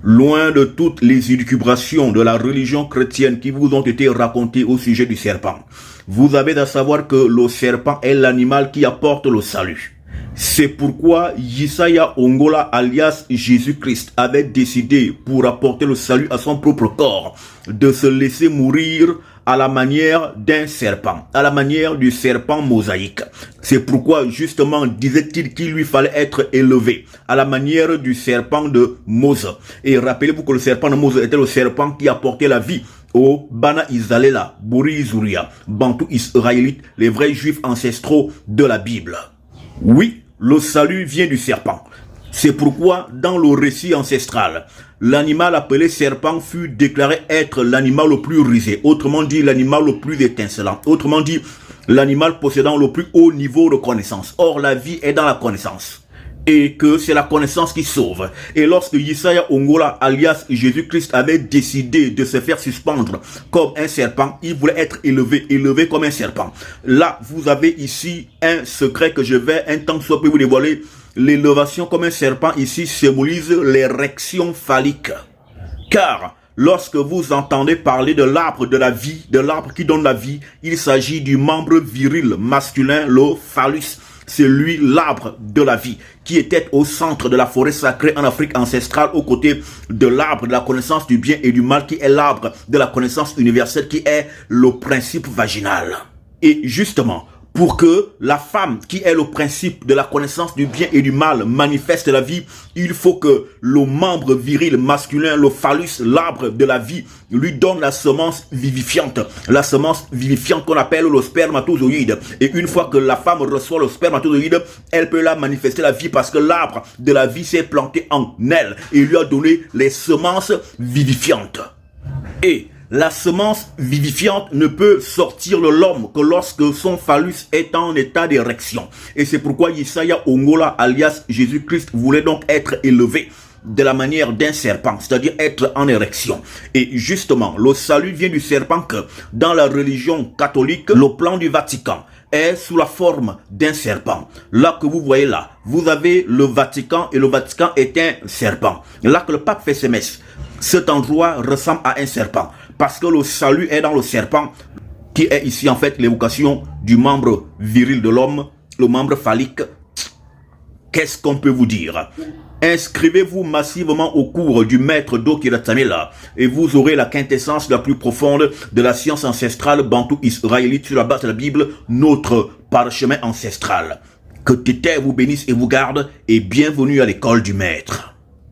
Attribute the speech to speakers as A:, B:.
A: Loin de toutes les élucubrations de la religion chrétienne qui vous ont été racontées au sujet du serpent, vous avez à savoir que le serpent est l'animal qui apporte le salut. C'est pourquoi Yesaya Ongola alias Jésus-Christ avait décidé, pour apporter le salut à son propre corps, de se laisser mourir à la manière d'un serpent, à la manière du serpent mosaïque. C'est pourquoi justement disait-il qu'il lui fallait être élevé à la manière du serpent de Mose. Et rappelez-vous que le serpent de Mose était le serpent qui apportait la vie au Bana Israëla, Buri Izuria, Bantou Israélite, les vrais juifs ancestraux de la Bible. Oui, le salut vient du serpent. C'est pourquoi, dans le récit ancestral, l'animal appelé serpent fut déclaré être l'animal le plus rusé, autrement dit l'animal le plus étincelant, autrement dit l'animal possédant le plus haut niveau de connaissance. Or, la vie est dans la connaissance. Et que c'est la connaissance qui sauve. Et lorsque Yesaya Ongola, alias Jésus-Christ, avait décidé de se faire suspendre comme un serpent, il voulait être élevé comme un serpent. Là, vous avez ici un secret que je vais un temps soit peu vous dévoiler. L'élévation comme un serpent ici symbolise l'érection phallique. Car lorsque vous entendez parler de l'arbre de la vie, de l'arbre qui donne la vie, il s'agit du membre viril masculin, le phallus. C'est lui l'arbre de la vie qui était au centre de la forêt sacrée en Afrique ancestrale aux côtés de l'arbre de la connaissance du bien et du mal qui est l'arbre de la connaissance universelle qui est le principe vaginal. Et justement, pour que la femme, qui est le principe de la connaissance du bien et du mal, manifeste la vie, il faut que le membre viril masculin, le phallus, l'arbre de la vie, lui donne la semence vivifiante qu'on appelle le spermatozoïde. Et une fois que la femme reçoit le spermatozoïde, elle peut la manifester la vie parce que l'arbre de la vie s'est planté en elle et lui a donné les semences vivifiantes. Et la semence vivifiante ne peut sortir de l'homme que lorsque son phallus est en état d'érection. Et c'est pourquoi Yesaya Ongola, alias Jésus-Christ, voulait donc être élevé de la manière d'un serpent, c'est-à-dire être en érection. Et justement, le salut vient du serpent que, dans la religion catholique, le plan du Vatican est sous la forme d'un serpent. Là que vous voyez là, vous avez le Vatican et le Vatican est un serpent. Là que le pape fait ses messes, cet endroit ressemble à un serpent. Parce que le salut est dans le serpent, qui est ici en fait l'évocation du membre viril de l'homme, le membre phallique. Qu'est-ce qu'on peut vous dire? Inscrivez-vous massivement au cours du maître Dokira Tamela et vous aurez la quintessence la plus profonde de la science ancestrale bantou israélite sur la base de la Bible, notre parchemin ancestral. Que Tété vous bénisse et vous garde et bienvenue à l'école du maître.